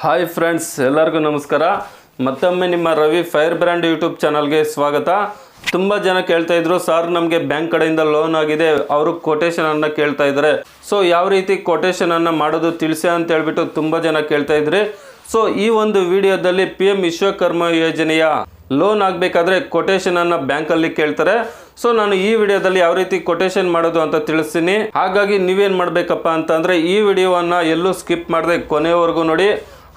Hi friends, ಎಲ್ಲರಿಗೂ ನಮಸ್ಕಾರ. ಮತ್ತೊಮ್ಮೆ ನಿಮ್ಮ ರವಿ ಫೈರ್ ಬ್ರ್ಯಾಂಡ್ ಯೂಟ್ಯೂಬ್ ಚಾನಲ್ಗೆ ಸ್ವಾಗತ. ತುಂಬ ಜನ ಕೇಳ್ತಾ ಇದ್ರು, ಸರ್ ನಮಗೆ ಬ್ಯಾಂಕ್ ಕಡೆಯಿಂದ ಲೋನ್ ಆಗಿದೆ, ಅವರು ಕೊಟೇಶನನ್ನು ಕೇಳ್ತಾ ಇದ್ದಾರೆ. ಸೊ ಯಾವ ರೀತಿ ಕೊಟೇಶನನ್ನು ಮಾಡೋದು ತಿಳಿಸಿ ಅಂತ ಹೇಳ್ಬಿಟ್ಟು ತುಂಬ ಜನ ಕೇಳ್ತಾ ಇದ್ರಿ. ಸೊ ಈ ಒಂದು ವಿಡಿಯೋದಲ್ಲಿ PM ವಿಶ್ವಕರ್ಮ ಯೋಜನೆಯ ಲೋನ್ ಆಗಬೇಕಾದ್ರೆ ಕೊಟೇಶನನ್ನು ಬ್ಯಾಂಕಲ್ಲಿ ಕೇಳ್ತಾರೆ. ಸೊ ನಾನು ಈ ವಿಡಿಯೋದಲ್ಲಿ ಯಾವ ರೀತಿ ಕೊಟೇಶನ್ ಮಾಡೋದು ಅಂತ ತಿಳಿಸ್ತೀನಿ. ಹಾಗಾಗಿ ನೀವೇನು ಮಾಡಬೇಕಪ್ಪ ಅಂತಂದರೆ ಈ ವಿಡಿಯೋವನ್ನು ಎಲ್ಲೂ ಸ್ಕಿಪ್ ಮಾಡದೆ ಕೊನೆವರೆಗೂ ನೋಡಿ.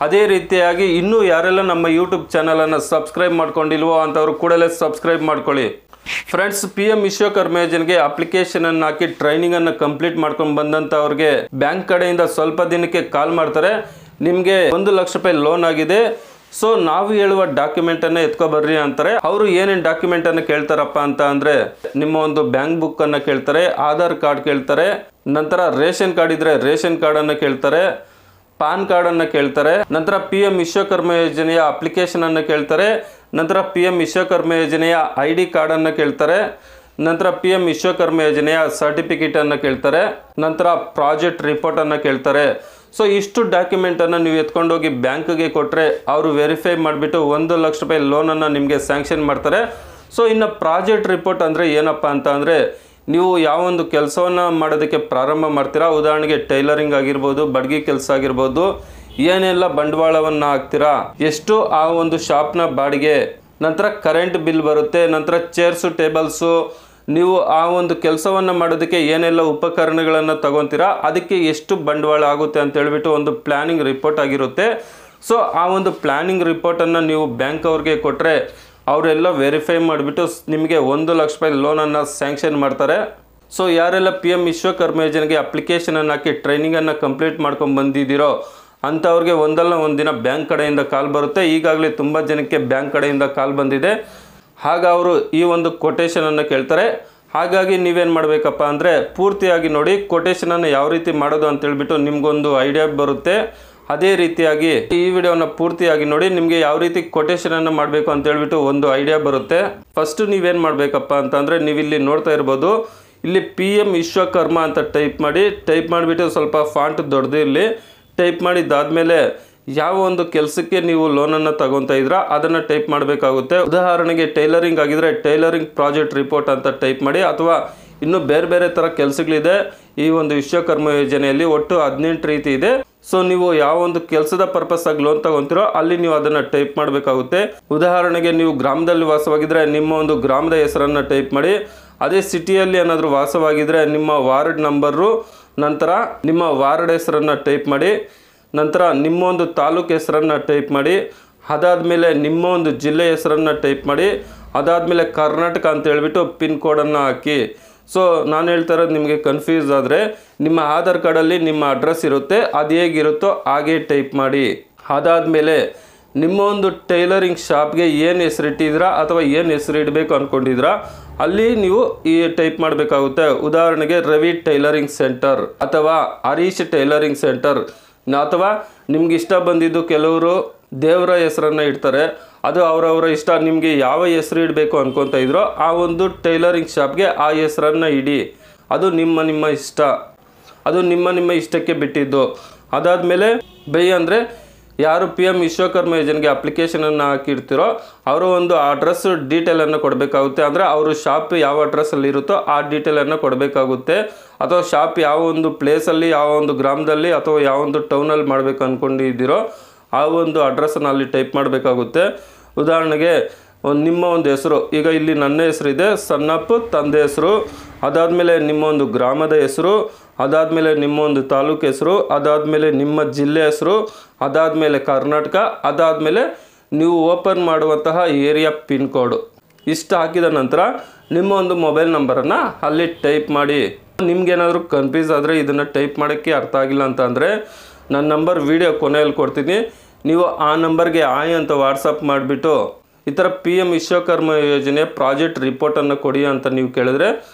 ಅದೇ ರೀತಿಯಾಗಿ ಇನ್ನೂ ಯಾರೆಲ್ಲ ನಮ್ಮ ಯೂಟ್ಯೂಬ್ ಚಾನಲನ್ನು ಸಬ್ಸ್ಕ್ರೈಬ್ ಮಾಡ್ಕೊಂಡಿಲ್ವೋ ಅಂಥವ್ರು ಕೂಡಲೇ ಸಬ್ಸ್ಕ್ರೈಬ್ ಮಾಡ್ಕೊಳ್ಳಿ. ಫ್ರೆಂಡ್ಸ್, PM ವಿಶ್ವಕರ್ಮ ಯೋಜನೆಗೆ ಅಪ್ಲಿಕೇಶನನ್ನು ಹಾಕಿ ಟ್ರೈನಿಂಗನ್ನು ಕಂಪ್ಲೀಟ್ ಮಾಡ್ಕೊಂಡು ಬಂದಂಥವ್ರಿಗೆ ಬ್ಯಾಂಕ್ ಕಡೆಯಿಂದ ಸ್ವಲ್ಪ ದಿನಕ್ಕೆ ಕಾಲ್ ಮಾಡ್ತಾರೆ. ನಿಮಗೆ 1 ಲಕ್ಷ ರೂಪಾಯಿ ಲೋನ್ ಆಗಿದೆ, ಸೊ ನಾವು ಹೇಳುವ ಡಾಕ್ಯುಮೆಂಟನ್ನು ಎತ್ಕೊಬರ್ರಿ ಅಂತಾರೆ. ಅವರು ಏನೇನು ಡಾಕ್ಯುಮೆಂಟನ್ನು ಕೇಳ್ತಾರಪ್ಪ ಅಂತ ಅಂದರೆ, ನಿಮ್ಮ ಒಂದು ಬ್ಯಾಂಕ್ ಬುಕ್ಕನ್ನು ಕೇಳ್ತಾರೆ, ಆಧಾರ್ ಕಾರ್ಡ್ ಕೇಳ್ತಾರೆ, ನಂತರ ರೇಷನ್ ಕಾರ್ಡ್ ಇದ್ದರೆ ರೇಷನ್ ಕಾರ್ಡನ್ನು ಕೇಳ್ತಾರೆ, ಪಾನ್ ಕಾರ್ಡನ್ನು ಕೇಳ್ತಾರೆ, ನಂತರ PM ವಿಶ್ವಕರ್ಮ ಯೋಜನೆಯ ಅಪ್ಲಿಕೇಶನನ್ನು ಕೇಳ್ತಾರೆ, ನಂತರ PM ವಿಶ್ವಕರ್ಮ ಯೋಜನೆಯ ID ಕಾರ್ಡನ್ನು ಕೇಳ್ತಾರೆ, ನಂತರ PM ವಿಶ್ವಕರ್ಮ ಯೋಜನೆಯ ಸರ್ಟಿಫಿಕೇಟನ್ನು ಕೇಳ್ತಾರೆ, ನಂತರ ಪ್ರಾಜೆಕ್ಟ್ ರಿಪೋರ್ಟನ್ನು ಕೇಳ್ತಾರೆ. ಸೊ ಇಷ್ಟು ಡಾಕ್ಯುಮೆಂಟನ್ನು ನೀವು ಎತ್ಕೊಂಡೋಗಿ ಬ್ಯಾಂಕ್ಗೆ ಕೊಟ್ಟರೆ ಅವರು ವೆರಿಫೈ ಮಾಡಿಬಿಟ್ಟು 1 ಲಕ್ಷ ರೂಪಾಯಿ ಲೋನನ್ನು ನಿಮಗೆ ಸ್ಯಾಂಕ್ಷನ್ ಮಾಡ್ತಾರೆ. ಸೊ ಇನ್ನು ಪ್ರಾಜೆಕ್ಟ್ ರಿಪೋರ್ಟ್ ಅಂದರೆ ಏನಪ್ಪ ಅಂತ ಅಂದರೆ, ನೀವು ಯಾವೊಂದು ಕೆಲಸವನ್ನು ಮಾಡೋದಕ್ಕೆ ಪ್ರಾರಂಭ ಮಾಡ್ತೀರಾ, ಉದಾಹರಣೆಗೆ ಟೈಲರಿಂಗ್ ಆಗಿರ್ಬೋದು, ಬಡ್ಗಿ ಕೆಲಸ ಆಗಿರ್ಬೋದು, ಏನೆಲ್ಲ ಬಂಡವಾಳವನ್ನು ಹಾಕ್ತೀರಾ, ಎಷ್ಟು ಆ ಒಂದು ಶಾಪ್ನ ಬಾಡಿಗೆ, ನಂತರ ಕರೆಂಟ್ ಬಿಲ್ ಬರುತ್ತೆ, ನಂತರ ಚೇರ್ಸು ಟೇಬಲ್ಸು, ನೀವು ಆ ಒಂದು ಕೆಲಸವನ್ನು ಮಾಡೋದಕ್ಕೆ ಏನೆಲ್ಲ ಉಪಕರಣಗಳನ್ನು ತಗೊತೀರಾ, ಅದಕ್ಕೆ ಎಷ್ಟು ಬಂಡವಾಳ ಆಗುತ್ತೆ ಅಂತ ಹೇಳ್ಬಿಟ್ಟು ಒಂದು ಪ್ಲ್ಯಾನಿಂಗ್ ರಿಪೋರ್ಟ್ ಆಗಿರುತ್ತೆ. ಸೊ ಆ ಒಂದು ಪ್ಲ್ಯಾನಿಂಗ್ ರಿಪೋರ್ಟನ್ನು ನೀವು ಬ್ಯಾಂಕ್ ಅವ್ರಿಗೆ ಕೊಟ್ಟರೆ ಅವರೆಲ್ಲ ವೆರಿಫೈ ಮಾಡಿಬಿಟ್ಟು ನಿಮಗೆ 1 ಲಕ್ಷ ರೂಪಾಯಿ ಲೋನನ್ನು ಸ್ಯಾಂಕ್ಷನ್ ಮಾಡ್ತಾರೆ. ಸೊ ಯಾರೆಲ್ಲ PM ವಿಶ್ವಕರ್ಮ ಯೋಜನೆಗೆ ಅಪ್ಲಿಕೇಶನನ್ನು ಹಾಕಿ ಟ್ರೈನಿಂಗನ್ನು ಕಂಪ್ಲೀಟ್ ಮಾಡ್ಕೊಂಡು ಬಂದಿದ್ದೀರೋ ಅಂಥವ್ರಿಗೆ ಒಂದಲ್ಲ ಒಂದು ದಿನ ಬ್ಯಾಂಕ್ ಕಡೆಯಿಂದ ಕಾಲ್ ಬರುತ್ತೆ. ಈಗಾಗಲೇ ತುಂಬ ಜನಕ್ಕೆ ಬ್ಯಾಂಕ್ ಕಡೆಯಿಂದ ಕಾಲ್ ಬಂದಿದೆ. ಆಗ ಅವರು ಈ ಒಂದು ಕೊಟೇಶನನ್ನು ಕೇಳ್ತಾರೆ. ಹಾಗಾಗಿ ನೀವೇನು ಮಾಡಬೇಕಪ್ಪ ಅಂದರೆ ಪೂರ್ತಿಯಾಗಿ ನೋಡಿ, ಕೊಟೇಶನನ್ನು ಯಾವ ರೀತಿ ಮಾಡೋದು ಅಂತೇಳ್ಬಿಟ್ಟು ನಿಮಗೊಂದು ಐಡಿಯಾ ಬರುತ್ತೆ. ಅದೇ ರೀತಿಯಾಗಿ ಈ ವಿಡಿಯೋನ ಪೂರ್ತಿಯಾಗಿ ನೋಡಿ, ನಿಮಗೆ ಯಾವ ರೀತಿ ಕೊಟೇಶನನ್ನು ಮಾಡಬೇಕು ಅಂತ ಹೇಳ್ಬಿಟ್ಟು ಒಂದು ಐಡಿಯಾ ಬರುತ್ತೆ. ಫಸ್ಟ್ ನೀವೇನು ಮಾಡಬೇಕಪ್ಪ ಅಂತಂದರೆ, ನೀವಿಲ್ಲಿ ನೋಡ್ತಾ ಇರ್ಬೋದು, ಇಲ್ಲಿ PM ವಿಶ್ವಕರ್ಮ ಅಂತ ಟೈಪ್ ಮಾಡಿಬಿಟ್ಟು ಸ್ವಲ್ಪ ಫಾಂಟ್ ದೊಡ್ಡದಿರಲಿ. ಟೈಪ್ ಮಾಡಿದ್ದಾದಮೇಲೆ ಯಾವ ಒಂದು ಕೆಲಸಕ್ಕೆ ನೀವು ಲೋನನ್ನು ತಗೊತಾ ಇದ್ರಾ ಅದನ್ನು ಟೈಪ್ ಮಾಡಬೇಕಾಗುತ್ತೆ. ಉದಾಹರಣೆಗೆ ಟೈಲರಿಂಗ್ ಆಗಿದ್ರೆ ಟೈಲರಿಂಗ್ ಪ್ರಾಜೆಕ್ಟ್ ರಿಪೋರ್ಟ್ ಅಂತ ಟೈಪ್ ಮಾಡಿ, ಅಥವಾ ಇನ್ನೂ ಬೇರೆ ಬೇರೆ ಥರ ಕೆಲಸಗಳಿದೆ ಈ ಒಂದು ವಿಶ್ವಕರ್ಮ ಯೋಜನೆಯಲ್ಲಿ. ಒಟ್ಟು 18 ರೀತಿ ಇದೆ. ಸೊ ನೀವು ಯಾವ ಒಂದು ಕೆಲಸದ ಪರ್ಪಸ್ ಆಗಿ ಲೋನ್ ತಗೊಂತೀರೋ ಅಲ್ಲಿ ನೀವು ಅದನ್ನು ಟೈಪ್ ಮಾಡಬೇಕಾಗುತ್ತೆ. ಉದಾಹರಣೆಗೆ ನೀವು ಗ್ರಾಮದಲ್ಲಿ ವಾಸವಾಗಿದ್ದರೆ ನಿಮ್ಮ ಒಂದು ಗ್ರಾಮದ ಹೆಸರನ್ನು ಟೈಪ್ ಮಾಡಿ. ಅದೇ ಸಿಟಿಯಲ್ಲಿ ಏನಾದರೂ ವಾಸವಾಗಿದ್ದರೆ ನಿಮ್ಮ ವಾರ್ಡ್ ನಂಬರು, ನಂತರ ನಿಮ್ಮ ವಾರ್ಡ್ ಹೆಸರನ್ನು ಟೈಪ್ ಮಾಡಿ, ನಂತರ ನಿಮ್ಮ ಒಂದು ತಾಲೂಕು ಹೆಸರನ್ನು ಟೈಪ್ ಮಾಡಿ, ಅದಾದಮೇಲೆ ನಿಮ್ಮ ಒಂದು ಜಿಲ್ಲೆ ಹೆಸರನ್ನು ಟೈಪ್ ಮಾಡಿ, ಅದಾದಮೇಲೆ ಕರ್ನಾಟಕ ಅಂತ ಹೇಳ್ಬಿಟ್ಟು ಪಿನ್ ಕೋಡನ್ನು ಹಾಕಿ. ಸೊ ನಾನು ಹೇಳ್ತಾ ಇರೋದು ನಿಮಗೆ ಕನ್ಫ್ಯೂಸ್ ಆದರೆ ನಿಮ್ಮ ಆಧಾರ್ ಕಾರ್ಡಲ್ಲಿ ನಿಮ್ಮ ಅಡ್ರೆಸ್ ಇರುತ್ತೆ, ಅದು ಹೇಗಿರುತ್ತೋ ಹಾಗೆ ಟೈಪ್ ಮಾಡಿ. ಅದಾದಮೇಲೆ ನಿಮ್ಮ ಒಂದು ಟೈಲರಿಂಗ್ ಶಾಪ್ಗೆ ಏನು ಹೆಸರಿಟ್ಟಿದ್ದೀರಾ ಅಥವಾ ಏನು ಹೆಸರು ಇಡಬೇಕು ಅಂದ್ಕೊಂಡಿದ್ದೀರಾ ಅಲ್ಲಿ ನೀವು ಈ ಟೈಪ್ ಮಾಡಬೇಕಾಗುತ್ತೆ. ಉದಾಹರಣೆಗೆ ರವಿ ಟೈಲರಿಂಗ್ ಸೆಂಟರ್ ಅಥವಾ ಹರೀಶ್ ಟೈಲರಿಂಗ್ ಸೆಂಟರ್, ಅಥವಾ ನಿಮ್ಗೆ ಇಷ್ಟ ಬಂದಿದ್ದು ಕೆಲವರು ದೇವರ ಹೆಸರನ್ನು ಇಡ್ತಾರೆ, ಅದು ಅವರವರ ಇಷ್ಟ. ನಿಮಗೆ ಯಾವ ಹೆಸರು ಇಡಬೇಕು ಅನ್ಕೊತಾ ಇದ್ರೋ ಆ ಒಂದು ಟೈಲರಿಂಗ್ ಶಾಪ್ಗೆ ಆ ಹೆಸರನ್ನು ಇಡಿ. ಅದು ನಿಮ್ಮ ಇಷ್ಟ, ಅದು ನಿಮ್ಮ ಇಷ್ಟಕ್ಕೆ ಬಿಟ್ಟಿದ್ದು. ಅದಾದಮೇಲೆ ಬೈ ಅಂದರೆ ಯಾರು PM ವಿಶ್ವಕರ್ಮ ಯೋಜನೆಗೆ ಅಪ್ಲಿಕೇಶನನ್ನು ಹಾಕಿರ್ತೀರೋ ಅವರು ಒಂದು ಅಡ್ರೆಸ್ ಡೀಟೇಲನ್ನು ಕೊಡಬೇಕಾಗುತ್ತೆ. ಅಂದರೆ ಅವರು ಶಾಪ್ ಯಾವ ಅಡ್ರೆಸ್ಸಲ್ಲಿ ಇರುತ್ತೋ ಆ ಡೀಟೇಲನ್ನು ಕೊಡಬೇಕಾಗುತ್ತೆ. ಅಥವಾ ಶಾಪ್ ಯಾವ ಒಂದು ಪ್ಲೇಸಲ್ಲಿ, ಯಾವ ಒಂದು ಗ್ರಾಮದಲ್ಲಿ ಅಥವಾ ಯಾವ ಒಂದು ಟೌನಲ್ಲಿ ಮಾಡಬೇಕು ಅಂದ್ಕೊಂಡಿದ್ದೀರೋ ಆ ಒಂದು ಅಡ್ರೆಸ್ಸನ್ನು ಅಲ್ಲಿ ಟೈಪ್ ಮಾಡಬೇಕಾಗುತ್ತೆ. ಉದಾಹರಣೆಗೆ ನಿಮ್ಮ ಒಂದು ಹೆಸರು, ಈಗ ಇಲ್ಲಿ ನನ್ನ ಹೆಸರಿದೆ, ಸನ್ನಪ್ಪ ತಂದೆ ಹೆಸರು, ಅದಾದಮೇಲೆ ನಿಮ್ಮ ಒಂದು ಗ್ರಾಮದ ಹೆಸರು, ಅದಾದಮೇಲೆ ನಿಮ್ಮ ಒಂದು ತಾಲೂಕು ಹೆಸರು, ಅದಾದಮೇಲೆ ನಿಮ್ಮ ಜಿಲ್ಲೆ ಹೆಸರು, ಅದಾದಮೇಲೆ ಕರ್ನಾಟಕ, ಅದಾದಮೇಲೆ ನೀವು ಓಪನ್ ಮಾಡುವಂತಹ ಏರಿಯಾ ಪಿನ್ ಕೋಡು. ಇಷ್ಟು ಹಾಕಿದ ನಂತರ ನಿಮ್ಮ ಒಂದು ಮೊಬೈಲ್ ನಂಬರನ್ನು ಅಲ್ಲಿ ಟೈಪ್ ಮಾಡಿ. ನಿಮ್ಗೇನಾದರೂ ಕನ್ಫ್ಯೂಸ್ ಆದರೆ ಇದನ್ನು ಟೈಪ್ ಮಾಡೋಕ್ಕೆ ಅರ್ಥ ಆಗಿಲ್ಲ ಅಂತ ಅಂದರೆ ನನ್ನ ನಂಬರ್ ವಿಡಿಯೋ ಕೊನೆಯಲ್ಲಿ ಕೊಡ್ತೀನಿ. ನೀವು ಆ ನಂಬರ್ಗೆ ಆಯ್ ಅಂತ ವಾಟ್ಸಪ್ ಮಾಡಿಬಿಟ್ಟು ಈ ಥರ PM ವಿಶ್ವಕರ್ಮ ಯೋಜನೆ ಪ್ರಾಜೆಕ್ಟ್ ರಿಪೋರ್ಟನ್ನು ಕೊಡಿ ಅಂತ ನೀವು ಕೇಳಿದ್ರೆ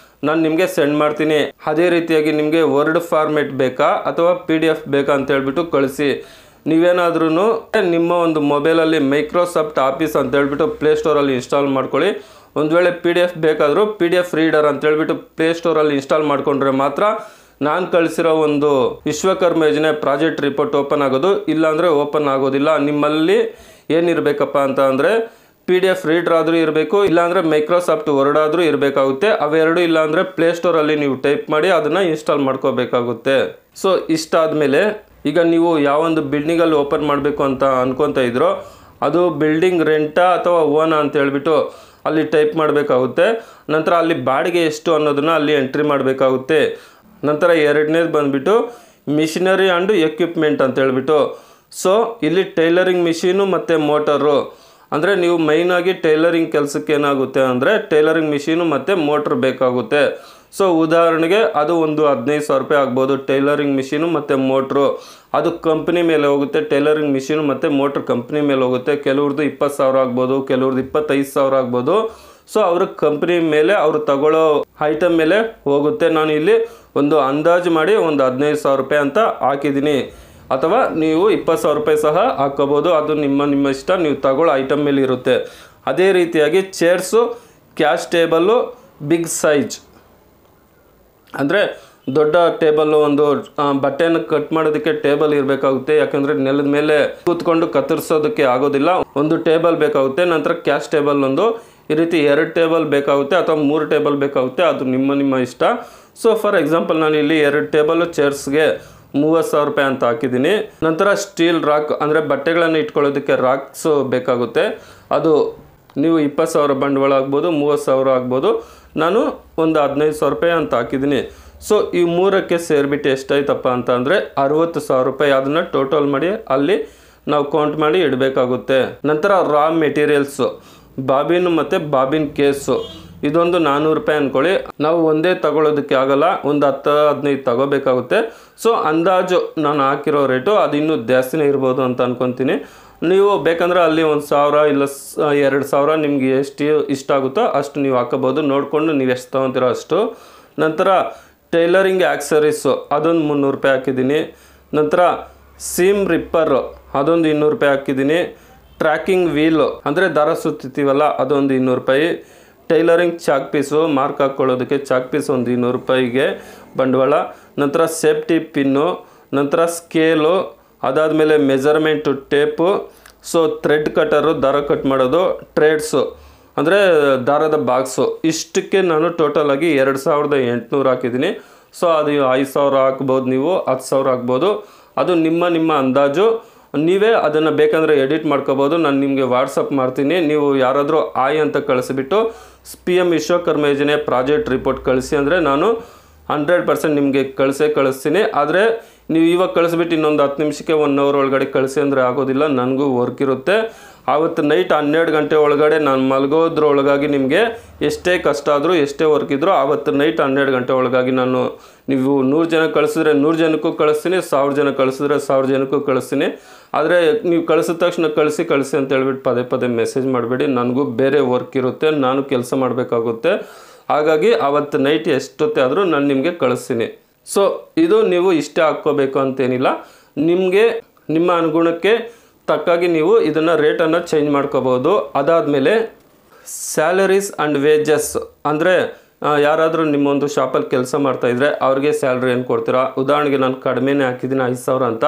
ನಾನು ನಿಮಗೆ ಸೆಂಡ್ ಮಾಡ್ತೀನಿ. ಅದೇ ರೀತಿಯಾಗಿ ನಿಮಗೆ ವರ್ಡ್ ಫಾರ್ಮೆಟ್ ಬೇಕಾ ಅಥವಾ PDF ಬೇಕಾ ಅಂತ ಹೇಳ್ಬಿಟ್ಟು ಕಳಿಸಿ. ನೀವೇನಾದ್ರೂ ನಿಮ್ಮ ಒಂದು ಮೊಬೈಲಲ್ಲಿ ಮೈಕ್ರೋಸಾಫ್ಟ್ ಆಫೀಸ್ ಅಂತ ಹೇಳ್ಬಿಟ್ಟು ಪ್ಲೇಸ್ಟೋರಲ್ಲಿ ಇನ್ಸ್ಟಾಲ್ ಮಾಡ್ಕೊಳ್ಳಿ. ಒಂದು ವೇಳೆ PDF ಬೇಕಾದರೂ PDF ರೀಡರ್ ಅಂತ ಹೇಳ್ಬಿಟ್ಟು ಪ್ಲೇಸ್ಟೋರಲ್ಲಿ ಇನ್ಸ್ಟಾಲ್ ಮಾಡಿಕೊಂಡ್ರೆ ಮಾತ್ರ ನಾನು ಕಳಿಸಿರೋ ಒಂದು ವಿಶ್ವಕರ್ಮ ಯೋಜನೆ ಪ್ರಾಜೆಕ್ಟ್ ರಿಪೋರ್ಟ್ ಓಪನ್ ಆಗೋದು, ಇಲ್ಲಾಂದರೆ ಓಪನ್ ಆಗೋದಿಲ್ಲ. ನಿಮ್ಮಲ್ಲಿ ಏನಿರಬೇಕಪ್ಪ ಅಂತ ಅಂದರೆ PDF ರೀಡರ್ ಆದರೂ ಇರಬೇಕು, ಇಲ್ಲಾಂದರೆ ಮೈಕ್ರೋಸಾಫ್ಟ್ ವರ್ಡ್ ಆದರೂ ಇರಬೇಕಾಗುತ್ತೆ. ಅವೆರಡು ಇಲ್ಲಾಂದರೆ ಪ್ಲೇಸ್ಟೋರಲ್ಲಿ ನೀವು ಟೈಪ್ ಮಾಡಿ ಅದನ್ನು ಇನ್ಸ್ಟಾಲ್ ಮಾಡ್ಕೋಬೇಕಾಗುತ್ತೆ. ಸೊ ಇಷ್ಟಾದಮೇಲೆ ಈಗ ನೀವು ಯಾವೊಂದು ಬಿಲ್ಡಿಂಗಲ್ಲಿ ಓಪನ್ ಮಾಡಬೇಕು ಅಂತ ಅನ್ಕೊತಾ ಇದ್ರೋ ಅದು ಬಿಲ್ಡಿಂಗ್ ರೆಂಟಾ ಅಥವಾ ಓನಾ ಅಂತ ಹೇಳ್ಬಿಟ್ಟು ಅಲ್ಲಿ ಟೈಪ್ ಮಾಡಬೇಕಾಗುತ್ತೆ. ನಂತರ ಅಲ್ಲಿ ಬಾಡಿಗೆ ಎಷ್ಟು ಅನ್ನೋದನ್ನು ಅಲ್ಲಿ ಎಂಟ್ರಿ ಮಾಡಬೇಕಾಗುತ್ತೆ. ನಂತರ ಎರಡನೇದು ಬಂದುಬಿಟ್ಟು ಮಿಷಿನರಿ ಆ್ಯಂಡ್ ಎಕ್ವಿಪ್ಮೆಂಟ್ ಅಂತ ಹೇಳ್ಬಿಟ್ಟು. ಸೊ ಇಲ್ಲಿ ಟೈಲರಿಂಗ್ ಮಿಷಿನು ಮತ್ತು ಮೋಟರು, ಅಂದರೆ ನೀವು ಮೈನಾಗಿ ಟೈಲರಿಂಗ್ ಕೆಲಸಕ್ಕೆ ಏನಾಗುತ್ತೆ ಅಂದರೆ ಟೈಲರಿಂಗ್ ಮಿಷಿನು ಮತ್ತು ಮೋಟ್ರ್ ಬೇಕಾಗುತ್ತೆ. ಸೊ ಉದಾಹರಣೆಗೆ ಅದು ಒಂದು 15,000 ರೂಪಾಯಿ ಆಗ್ಬೋದು ಟೈಲರಿಂಗ್ ಮಿಷಿನು ಮತ್ತು ಮೋಟ್ರು. ಅದು ಕಂಪ್ನಿ ಮೇಲೆ ಹೋಗುತ್ತೆ. ಟೈಲರಿಂಗ್ ಮಿಷಿನು ಮತ್ತು ಮೋಟ್ರ್ ಕಂಪ್ನಿ ಮೇಲೆ ಹೋಗುತ್ತೆ. ಕೆಲವ್ರದ್ದು 20,000 ಆಗ್ಬೋದು, ಕೆಲವ್ರದ್ದು 25,000 ಆಗ್ಬೋದು. ಸೊ ಅವ್ರ ಕಂಪ್ನಿ ಮೇಲೆ ಅವರು ತಗೊಳ್ಳೋ ಐಟಮ್ ಮೇಲೆ ಹೋಗುತ್ತೆ. ನಾನು ಇಲ್ಲಿ ಒಂದು ಅಂದಾಜು ಮಾಡಿ ಒಂದು 15,000 ರೂಪಾಯಿ ಅಂತ ಹಾಕಿದ್ದೀನಿ. ಅಥವಾ ನೀವು 20,000 ರೂಪಾಯಿ ಸಹ ಹಾಕೋಬೋದು. ಅದು ನಿಮ್ಮ ಇಷ್ಟ, ನೀವು ತಗೊಳ್ಳೋ ಐಟಮ್ ಮೇಲೆ ಇರುತ್ತೆ. ಅದೇ ರೀತಿಯಾಗಿ chairs, cash table, big size ಅಂದರೆ ದೊಡ್ಡ ಟೇಬಲ್ಲು, ಒಂದು ಬಟ್ಟೆಯನ್ನು ಕಟ್ ಮಾಡೋದಕ್ಕೆ ಟೇಬಲ್ ಇರಬೇಕಾಗುತ್ತೆ. ಯಾಕಂದರೆ ನೆಲದ ಮೇಲೆ ಕೂತ್ಕೊಂಡು ಕತ್ತರಿಸೋದಕ್ಕೆ ಆಗೋದಿಲ್ಲ, ಒಂದು ಟೇಬಲ್ ಬೇಕಾಗುತ್ತೆ. ನಂತರ ಕ್ಯಾಶ್ ಟೇಬಲ್ ಒಂದು, ಈ ರೀತಿ 2 ಟೇಬಲ್ ಬೇಕಾಗುತ್ತೆ ಅಥವಾ 3 ಟೇಬಲ್ ಬೇಕಾಗುತ್ತೆ. ಅದು ನಿಮ್ಮ ಇಷ್ಟ. ಸೊ ಫಾರ್ ಎಕ್ಸಾಂಪಲ್ ನಾನು ಇಲ್ಲಿ 2 ಟೇಬಲ್ಲು ಚೇರ್ಸ್ಗೆ 30,000 ರೂಪಾಯಿ ಅಂತ ಹಾಕಿದ್ದೀನಿ. ನಂತರ ಸ್ಟೀಲ್ ರಾಕ್ ಅಂದರೆ ಬಟ್ಟೆಗಳನ್ನು ಇಟ್ಕೊಳ್ಳೋದಕ್ಕೆ ರಾಕ್ಸು ಬೇಕಾಗುತ್ತೆ. ಅದು ನೀವು 20,000 ಬಂಡವಾಳ ಆಗ್ಬೋದು, 30,000 ಆಗ್ಬೋದು. ನಾನು ಒಂದು 15,000 ರೂಪಾಯಿ ಅಂತ ಹಾಕಿದ್ದೀನಿ. ಸೊ ಈ 3ಕ್ಕೆ ಸೇರಿಬಿಟ್ಟು ಎಷ್ಟಾಯ್ತಪ್ಪ ಅಂತ ಅಂದರೆ 60,000 ರೂಪಾಯಿ. ಅದನ್ನು ಟೋಟಲ್ ಮಾಡಿ ಅಲ್ಲಿ ನಾವು ಕೌಂಟ್ ಮಾಡಿ ಇಡಬೇಕಾಗುತ್ತೆ. ನಂತರ ರಾ ಮೆಟೀರಿಯಲ್ಸು, ಬಾಬಿನ್ ಮತ್ತು ಬಾಬಿನ್ ಕೇಸು, ಇದೊಂದು 400 ರೂಪಾಯಿ ಅಂದ್ಕೊಳ್ಳಿ. ನಾವು ಒಂದೇ ತಗೊಳ್ಳೋದಕ್ಕೆ ಆಗಲ್ಲ, ಒಂದು 10-15 ತಗೋಬೇಕಾಗುತ್ತೆ. ಸೊ ಅಂದಾಜು ನಾನು ಹಾಕಿರೋ ರೇಟು ಅದು ಇನ್ನೂ ಜಾಸ್ತಿನೇ ಇರ್ಬೋದು ಅಂತ ಅನ್ಕೊತೀನಿ. ನೀವು ಬೇಕಂದ್ರೆ ಅಲ್ಲಿ 1,000 ಇಲ್ಲ 2,000 ನಿಮಗೆ ಎಷ್ಟು ಇಷ್ಟ ಆಗುತ್ತೋ ಅಷ್ಟು ನೀವು ಹಾಕೋಬೋದು. ನೋಡಿಕೊಂಡು ನೀವು ಎಷ್ಟು ತೊಗೊತೀರೋ ಅಷ್ಟು. ನಂತರ ಟೈಲರಿಂಗ್ ಆಕ್ಸರೀಸು ಅದೊಂದು 300 ರೂಪಾಯಿ ಹಾಕಿದ್ದೀನಿ. ನಂತರ ಸೀಮ್ ರಿಪ್ಪರು ಅದೊಂದು 200 ರೂಪಾಯಿ ಹಾಕಿದ್ದೀನಿ. ಟ್ರ್ಯಾಕಿಂಗ್ ವೀಲು ಅಂದರೆ ದಾರ ಸುತ್ತೀವಲ್ಲ ಅದೊಂದು 200 ರೂಪಾಯಿ. ಟೈಲರಿಂಗ್ ಚಾಕ್ ಪೀಸು, ಮಾರ್ಕ್ ಹಾಕ್ಕೊಳ್ಳೋದಕ್ಕೆ ಚಾಕ್ ಪೀಸ್ ಒಂದು 200 ರೂಪಾಯಿಗೆ ಬಂಡವಾಳ. ನಂತರ ಸೇಫ್ಟಿ ಪಿನ್ನು, ನಂತರ ಸ್ಕೇಲು, ಅದಾದಮೇಲೆ measurement tape, so thread cutter ದಾರ ಕಟ್ ಮಾಡೋದು, ಟ್ರೇಡ್ಸು ಅಂದರೆ ದಾರದ ಬಾಕ್ಸು. ಇಷ್ಟಕ್ಕೆ ನಾನು ಟೋಟಲಾಗಿ 2,800 ಹಾಕಿದ್ದೀನಿ. ಸೊ ಅದು 5,000 ಹಾಕ್ಬೋದು, ನೀವು 10,000 ಹಾಕ್ಬೋದು. ಅದು ನಿಮ್ಮ ಅಂದಾಜು. ನೀವೇ ಅದನ್ನು ಬೇಕಂದರೆ ಎಡಿಟ್ ಮಾಡ್ಕೋಬೋದು. ನಾನು ನಿಮಗೆ ವಾಟ್ಸಪ್ ಮಾಡ್ತೀನಿ. ನೀವು ಯಾರಾದರೂ ಆಯ್ ಅಂತ ಕಳಿಸಿಬಿಟ್ಟು PM ವಿಶ್ವಕರ್ಮ ಯೋಜನೆ ಪ್ರಾಜೆಕ್ಟ್ ರಿಪೋರ್ಟ್ ಕಳಿಸಿ ಅಂದರೆ ನಾನು 100% ನಿಮಗೆ ಕಳಿಸ್ತೀನಿ. ಆದರೆ ನೀವು ಇವಾಗ ಕಳಿಸ್ಬಿಟ್ಟು ಇನ್ನೊಂದು 10 ನಿಮಿಷಕ್ಕೆ 1 ಅವರ್ ಒಳಗಡೆ ಕಳಿಸಿ ಅಂದರೆ ಆಗೋದಿಲ್ಲ, ನನಗೂ ವರ್ಕ್ ಇರುತ್ತೆ. ಆವತ್ತು ನೈಟ್ 12 ಗಂಟೆ ಒಳಗಡೆ ನಾನು ಮಲಗೋದ್ರೊಳಗಾಗಿ ನಿಮಗೆ ಎಷ್ಟೇ ಕಷ್ಟ ಆದರೂ ಎಷ್ಟೇ ವರ್ಕ್ ಇದ್ದರೂ ಆವತ್ತು ನೈಟ್ 12 ಗಂಟೆ ಒಳಗಾಗಿ ನಾನು, ನೀವು 100 ಜನ ಕಳಿಸಿದ್ರೆ 100 ಜನಕ್ಕೂ ಕಳಿಸ್ತೀನಿ, 1000 ಜನ ಕಳಿಸಿದ್ರೆ 1000 ಜನಕ್ಕೂ ಕಳಿಸ್ತೀನಿ. ಆದರೆ ನೀವು ಕಳಿಸಿದ ತಕ್ಷಣ ಕಳಿಸಿ ಅಂತ ಹೇಳ್ಬಿಟ್ಟು ಪದೇ ಮೆಸೇಜ್ ಮಾಡಬೇಡಿ. ನನಗೂ ಬೇರೆ ವರ್ಕ್ ಇರುತ್ತೆ, ನಾನು ಕೆಲಸ ಮಾಡಬೇಕಾಗುತ್ತೆ. ಹಾಗಾಗಿ ಆವತ್ತು ನೈಟ್ ಎಷ್ಟೊತ್ತೆ ಆದರೂ ನಾನು ನಿಮಗೆ ಕಳಿಸ್ತೀನಿ. ಸೊ ಇದು ನೀವು ಇಷ್ಟೇ ಹಾಕ್ಕೋಬೇಕು ಅಂತೇನಿಲ್ಲ, ನಿಮಗೆ ನಿಮ್ಮ ಅನುಗುಣಕ್ಕೆ ತಕ್ಕಾಗಿ ನೀವು ಇದನ್ನು ರೇಟನ್ನು ಚೇಂಜ್ ಮಾಡ್ಕೋಬೋದು. ಅದಾದಮೇಲೆ ಸ್ಯಾಲರೀಸ್ ಆ್ಯಂಡ್ ವೇಜಸ್ ಅಂದರೆ ಯಾರಾದರೂ ನಿಮ್ಮೊಂದು ಶಾಪಲ್ಲಿ ಕೆಲಸ ಮಾಡ್ತಾಯಿದ್ರೆ ಅವ್ರಿಗೆ ಸ್ಯಾಲ್ರಿ ಏನು ಕೊಡ್ತೀರಾ? ಉದಾಹರಣೆಗೆ ನಾನು ಕಡಿಮೆನೇ ಹಾಕಿದ್ದೀನಿ 5,000 ಅಂತ.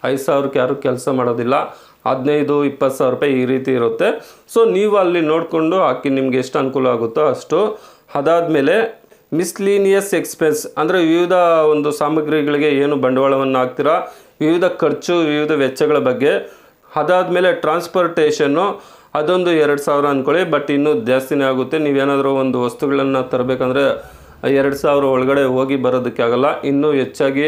5,000ಕ್ಕೆ ಯಾರು ಕೆಲಸ ಮಾಡೋದಿಲ್ಲ, 15-20,000 ರೂಪಾಯಿ ಈ ರೀತಿ ಇರುತ್ತೆ. ಸೊ ನೀವು ಅಲ್ಲಿ ನೋಡಿಕೊಂಡು ಹಾಕಿ ನಿಮಗೆ ಎಷ್ಟು ಅನುಕೂಲ ಆಗುತ್ತೋ ಅಷ್ಟು. ಅದಾದಮೇಲೆ ಮಿಸ್ಲೀನಿಯಸ್ ಎಕ್ಸ್ಪೆನ್ಸ್ ಅಂದರೆ ವಿವಿಧ ಒಂದು ಸಾಮಗ್ರಿಗಳಿಗೆ ಏನು ಬಂಡವಾಳವನ್ನು ಹಾಕ್ತೀರಾ, ವಿವಿಧ ಖರ್ಚು, ವಿವಿಧ ವೆಚ್ಚಗಳ ಬಗ್ಗೆ. ಅದಾದಮೇಲೆ ಟ್ರಾನ್ಸ್ಪೋರ್ಟೇಷನ್ನು ಅದೊಂದು 2,000 ಅಂದ್ಕೊಳ್ಳಿ, ಬಟ್ ಇನ್ನೂ ಜಾಸ್ತಿನೇ ಆಗುತ್ತೆ. ನೀವೇನಾದರೂ ಒಂದು ವಸ್ತುಗಳನ್ನು ತರಬೇಕಂದ್ರೆ 2,000 ಒಳಗಡೆ ಹೋಗಿ ಬರೋದಕ್ಕೆ ಆಗಲ್ಲ. ಇನ್ನೂ ಹೆಚ್ಚಾಗಿ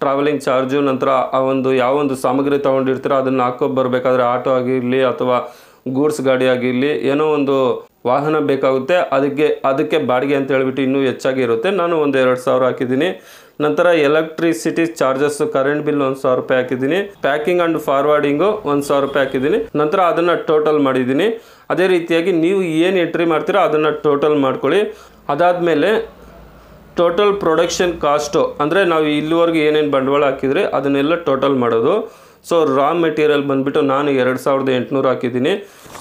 ಟ್ರಾವೆಲಿಂಗ್ ಚಾರ್ಜು, ನಂತರ ಆ ಒಂದು ಯಾವೊಂದು ಸಾಮಗ್ರಿ ತೊಗೊಂಡಿರ್ತೀರೋ ಅದನ್ನು ಹಾಕೋಬರ್ಬೇಕಾದ್ರೆ ಆಟೋ ಆಗಿರಲಿ ಅಥವಾ ಗೂಡ್ಸ್ ಗಾಡಿ ಆಗಿರಲಿ ಏನೋ ಒಂದು ವಾಹನ ಬೇಕಾಗುತ್ತೆ. ಅದಕ್ಕೆ ಬಾಡಿಗೆ ಅಂತ ಹೇಳ್ಬಿಟ್ಟು ಇನ್ನೂ ಹೆಚ್ಚಾಗಿ ಇರುತ್ತೆ. ನಾನು ಒಂದು 2,000 ಹಾಕಿದ್ದೀನಿ. ನಂತರ ಎಲೆಕ್ಟ್ರಿಸಿಟಿ ಚಾರ್ಜಸ್, ಕರೆಂಟ್ ಬಿಲ್ 1,000 ರೂಪಾಯಿ ಹಾಕಿದ್ದೀನಿ. ಪ್ಯಾಕಿಂಗ್ ಆ್ಯಂಡ್ ಫಾರ್ವರ್ಡಿಂಗು 1,000 ರೂಪಾಯಿ ಹಾಕಿದ್ದೀನಿ. ನಂತರ ಅದನ್ನು ಟೋಟಲ್ ಮಾಡಿದ್ದೀನಿ. ಅದೇ ರೀತಿಯಾಗಿ ನೀವು ಏನು ಎಂಟ್ರಿ ಮಾಡ್ತೀರೋ ಅದನ್ನು ಟೋಟಲ್ ಮಾಡ್ಕೊಳ್ಳಿ. ಅದಾದಮೇಲೆ ಟೋಟಲ್ ಪ್ರೊಡಕ್ಷನ್ ಕಾಸ್ಟು ಅಂದರೆ ನಾವು ಇಲ್ಲಿವರೆಗೂ ಏನೇನು ಬಂಡವಾಳ ಹಾಕಿದರೆ ಅದನ್ನೆಲ್ಲ ಟೋಟಲ್ ಮಾಡೋದು. ಸೊ ರಾ ಮೆಟೀರಿಯಲ್ ಬಂದುಬಿಟ್ಟು ನಾನು 2,800 ಹಾಕಿದ್ದೀನಿ.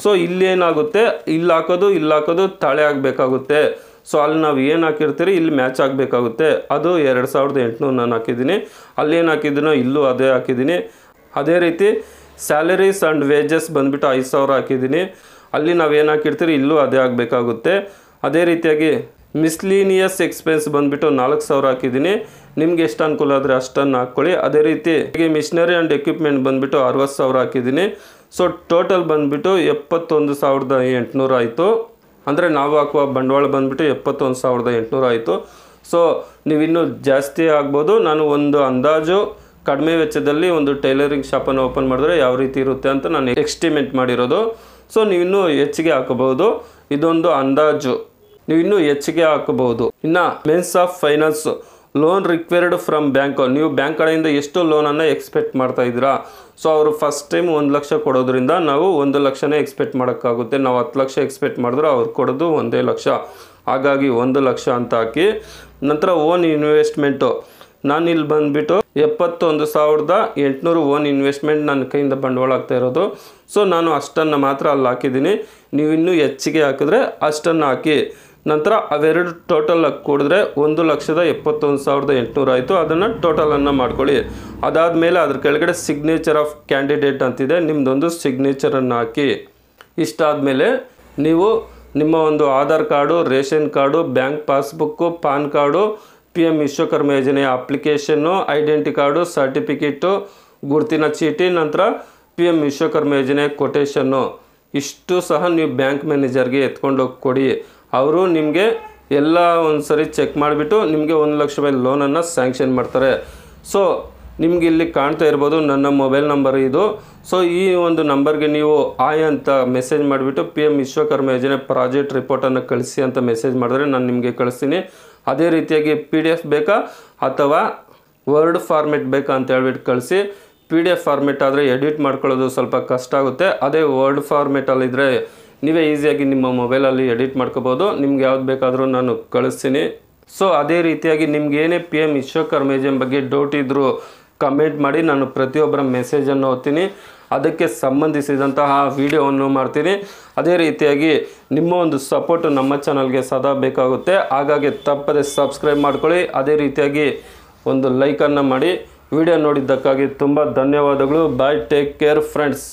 ಸೊ ಇಲ್ಲೇನಾಗುತ್ತೆ, ಇಲ್ಲಿ ಹಾಕೋದು ತಾಳೆ ಆಗಬೇಕಾಗುತ್ತೆ. ಸೊ ಅಲ್ಲಿ ನಾವು ಏನು ಹಾಕಿರ್ತೀರಿ ಇಲ್ಲಿ ಮ್ಯಾಚ್ ಆಗಬೇಕಾಗುತ್ತೆ. ಅದು 2800 ನಾನು ಹಾಕಿದ್ದೀನಿ. ಅಲ್ಲಿ ಏನು ಹಾಕಿದ್ದೀನೋ ಇಲ್ಲೂ ಅದೇ ಹಾಕಿದ್ದೀನಿ. ಅದೇ ರೀತಿ ಸ್ಯಾಲರೀಸ್ ಆ್ಯಂಡ್ ವೇಜಸ್ ಬಂದುಬಿಟ್ಟು 5000 ಹಾಕಿದ್ದೀನಿ. ಅಲ್ಲಿ ನಾವೇನು ಹಾಕಿರ್ತೀರಿ ಇಲ್ಲೂ ಅದೇ ಆಗಬೇಕಾಗುತ್ತೆ. ಅದೇ ರೀತಿಯಾಗಿ ಮಿಸ್ಲೀನಿಯಸ್ ಎಕ್ಸ್ಪೆನ್ಸ್ ಬಂದುಬಿಟ್ಟು 4000 ಹಾಕಿದ್ದೀನಿ. ನಿಮ್ಗೆ ಎಷ್ಟು ಅನುಕೂಲ ಆದರೆ ಅಷ್ಟನ್ನು ಹಾಕ್ಕೊಳ್ಳಿ. ಅದೇ ರೀತಿ ಮಿಷನರಿ ಆ್ಯಂಡ್ ಎಕ್ವಿಪ್ಮೆಂಟ್ ಬಂದುಬಿಟ್ಟು 60,000 ಹಾಕಿದ್ದೀನಿ. ಸೊ ಟೋಟಲ್ ಬಂದುಬಿಟ್ಟು 71,800 ಆಯಿತು. ಅಂದರೆ ನಾವು ಹಾಕುವ ಬಂಡವಾಳ ಬಂದುಬಿಟ್ಟು 71,800 ಆಯಿತು. ಸೊ ನೀವಿನ್ನೂ ಜಾಸ್ತಿ ಆಗ್ಬೋದು. ನಾನು ಒಂದು ಅಂದಾಜು ಕಡಿಮೆ ವೆಚ್ಚದಲ್ಲಿ ಒಂದು ಟೈಲರಿಂಗ್ ಶಾಪನ್ನು ಓಪನ್ ಮಾಡಿದ್ರೆ ಯಾವ ರೀತಿ ಇರುತ್ತೆ ಅಂತ ನಾನು ಎಸ್ಟಿಮೇಟ್ ಮಾಡಿರೋದು. ಸೊ ನೀವಿನ್ನೂ ಹೆಚ್ಚಿಗೆ ಹಾಕಬಹುದು. ಇದೊಂದು ಅಂದಾಜು, ನೀವಿನ್ನೂ ಹೆಚ್ಚಿಗೆ ಹಾಕಬಹುದು. ಇನ್ನು men's of finance loan required from bank, ನೀವು ಬ್ಯಾಂಕ್ ಕಡೆಯಿಂದ ಎಷ್ಟು ಲೋನನ್ನು ಎಕ್ಸ್ಪೆಕ್ಟ್ ಮಾಡ್ತಾ ಇದ್ದೀರಾ? ಸೊ ಅವರು ಫಸ್ಟ್ ಟೈಮ್ 1 ಲಕ್ಷ ಕೊಡೋದ್ರಿಂದ ನಾವು 1 ಲಕ್ಷನೇ ಎಕ್ಸ್ಪೆಕ್ಟ್ ಮಾಡೋಕ್ಕಾಗುತ್ತೆ. ನಾವು 10 ಲಕ್ಷ ಎಕ್ಸ್ಪೆಕ್ಟ್ ಮಾಡಿದ್ರೆ ಅವ್ರು ಕೊಡೋದು 1 ಲಕ್ಷ, ಹಾಗಾಗಿ 1 ಲಕ್ಷ ಅಂತ ಹಾಕಿ. ನಂತರ ಓನ್ ಇನ್ವೆಸ್ಟ್ಮೆಂಟು ನಾನು ಇಲ್ಲಿ ಬಂದುಬಿಟ್ಟು 71,800 ಓನ್ ಇನ್ವೆಸ್ಟ್ಮೆಂಟ್ ನನ್ನ ಕೈಯಿಂದ ಬಂಡವಾಳ ಆಗ್ತಾ ಇರೋದು. ಸೊ ನಾನು ಅಷ್ಟನ್ನು ಮಾತ್ರ ಅಲ್ಲಿ ಹಾಕಿದ್ದೀನಿ. ನೀವು ಇನ್ನೂ ಹೆಚ್ಚಿಗೆ ಹಾಕಿದ್ರೆ ಅಷ್ಟನ್ನು ಹಾಕಿ. ನಂತರ ಅವೆರಡು ಟೋಟಲ್ ಕೂಡಿದ್ರೆ 1,71,800 ಆಯಿತು. ಅದನ್ನು ಟೋಟಲನ್ನು ಮಾಡ್ಕೊಳ್ಳಿ. ಅದಾದಮೇಲೆ ಅದ್ರ ಕೆಳಗಡೆ ಸಿಗ್ನೇಚರ್ ಆಫ್ ಕ್ಯಾಂಡಿಡೇಟ್ ಅಂತಿದೆ, ನಿಮ್ಮದೊಂದು ಸಿಗ್ನೇಚರನ್ನು ಹಾಕಿ. ಇಷ್ಟಾದಮೇಲೆ ನೀವು ನಿಮ್ಮ ಒಂದು Aadhaar card, ration card, bank passbook, PAN card, PM Vishwakarma ಯೋಜನೆಯ ಅಪ್ಲಿಕೇಶನ್ನು, ಐಡೆಂಟಿ ಕಾರ್ಡು, ಸರ್ಟಿಫಿಕೇಟು, ಗುರುತಿನ ಚೀಟಿ, ನಂತರ PM ವಿಶ್ವಕರ್ಮ ಯೋಜನೆಯ ಕೊಟೇಶನ್ನು ಇಷ್ಟು ಸಹ ನೀವು ಬ್ಯಾಂಕ್ ಮ್ಯಾನೇಜರ್ಗೆ ಎತ್ಕೊಂಡೋಗಿ ಕೊಡಿ. ಅವರು ನಿಮಗೆ ಎಲ್ಲ ಒಂದು ಸರಿ ಚೆಕ್ ಮಾಡಿಬಿಟ್ಟು ನಿಮಗೆ 1 ಲಕ್ಷ ರೂಪಾಯಿ ಲೋನನ್ನು ಸ್ಯಾಂಕ್ಷನ್ ಮಾಡ್ತಾರೆ. ಸೊ ನಿಮ್ಗೆ ಇಲ್ಲಿ ಕಾಣ್ತಾ ಇರ್ಬೋದು ನನ್ನ ಮೊಬೈಲ್ ನಂಬರ್ ಇದು. ಸೊ ಈ ಒಂದು ನಂಬರ್ಗೆ ನೀವು ಆಯ್ ಅಂತ ಮೆಸೇಜ್ ಮಾಡಿಬಿಟ್ಟು PM ವಿಶ್ವಕರ್ಮ ಯೋಜನೆ ಪ್ರಾಜೆಕ್ಟ್ ರಿಪೋರ್ಟನ್ನು ಕಳಿಸಿ ಅಂತ ಮೆಸೇಜ್ ಮಾಡಿದ್ರೆ ನಾನು ನಿಮಗೆ ಕಳಿಸ್ತೀನಿ. ಅದೇ ರೀತಿಯಾಗಿ PDF ಬೇಕಾ ಅಥವಾ ವರ್ಡ್ ಫಾರ್ಮೆಟ್ ಬೇಕಾ ಅಂತ ಹೇಳ್ಬಿಟ್ಟು ಕಳಿಸಿ. PDF ಫಾರ್ಮೆಟ್ ಆದರೆ ಎಡಿಟ್ ಮಾಡ್ಕೊಳ್ಳೋದು ಸ್ವಲ್ಪ ಕಷ್ಟ ಆಗುತ್ತೆ. ಅದೇ ವರ್ಡ್ ಫಾರ್ಮೆಟಲ್ಲಿದ್ದರೆ ನೀವೇ ಈಸಿಯಾಗಿ ನಿಮ್ಮ ಮೊಬೈಲಲ್ಲಿ ಎಡಿಟ್ ಮಾಡ್ಕೋಬೋದು. ನಿಮ್ಗೆ ಯಾವ್ದು ಬೇಕಾದರೂ ನಾನು ಕಳಿಸ್ತೀನಿ. ಸೊ ಅದೇ ರೀತಿಯಾಗಿ ನಿಮ್ಗೆ ಏನೇ PM ವಿಶ್ವಕರ್ಮ ಯೋಜನೆ ಬಗ್ಗೆ ಡೌಟ್ ಇದ್ದರೂ ಕಮೆಂಟ್ ಮಾಡಿ, ನಾನು ಪ್ರತಿಯೊಬ್ಬರ ಮೆಸೇಜನ್ನು ಓದ್ತೀನಿ, ಅದಕ್ಕೆ ಸಂಬಂಧಿಸಿದಂತಹ ವಿಡಿಯೋವನ್ನು ಮಾಡ್ತೀನಿ. ಅದೇ ರೀತಿಯಾಗಿ ನಿಮ್ಮ ಒಂದು ಸಪೋರ್ಟು ನಮ್ಮ ಚಾನಲ್ಗೆ ಸದಾ ಬೇಕಾಗುತ್ತೆ. ಹಾಗಾಗಿ ತಪ್ಪದೆ ಸಬ್ಸ್ಕ್ರೈಬ್ ಮಾಡ್ಕೊಳ್ಳಿ. ಅದೇ ರೀತಿಯಾಗಿ ಒಂದು ಲೈಕನ್ನು ಮಾಡಿ. ವಿಡಿಯೋ ನೋಡಿದ್ದಕ್ಕಾಗಿ ತುಂಬ ಧನ್ಯವಾದಗಳು. ಬಾಯ್, ಟೇಕ್ ಕೇರ್ ಫ್ರೆಂಡ್ಸ್.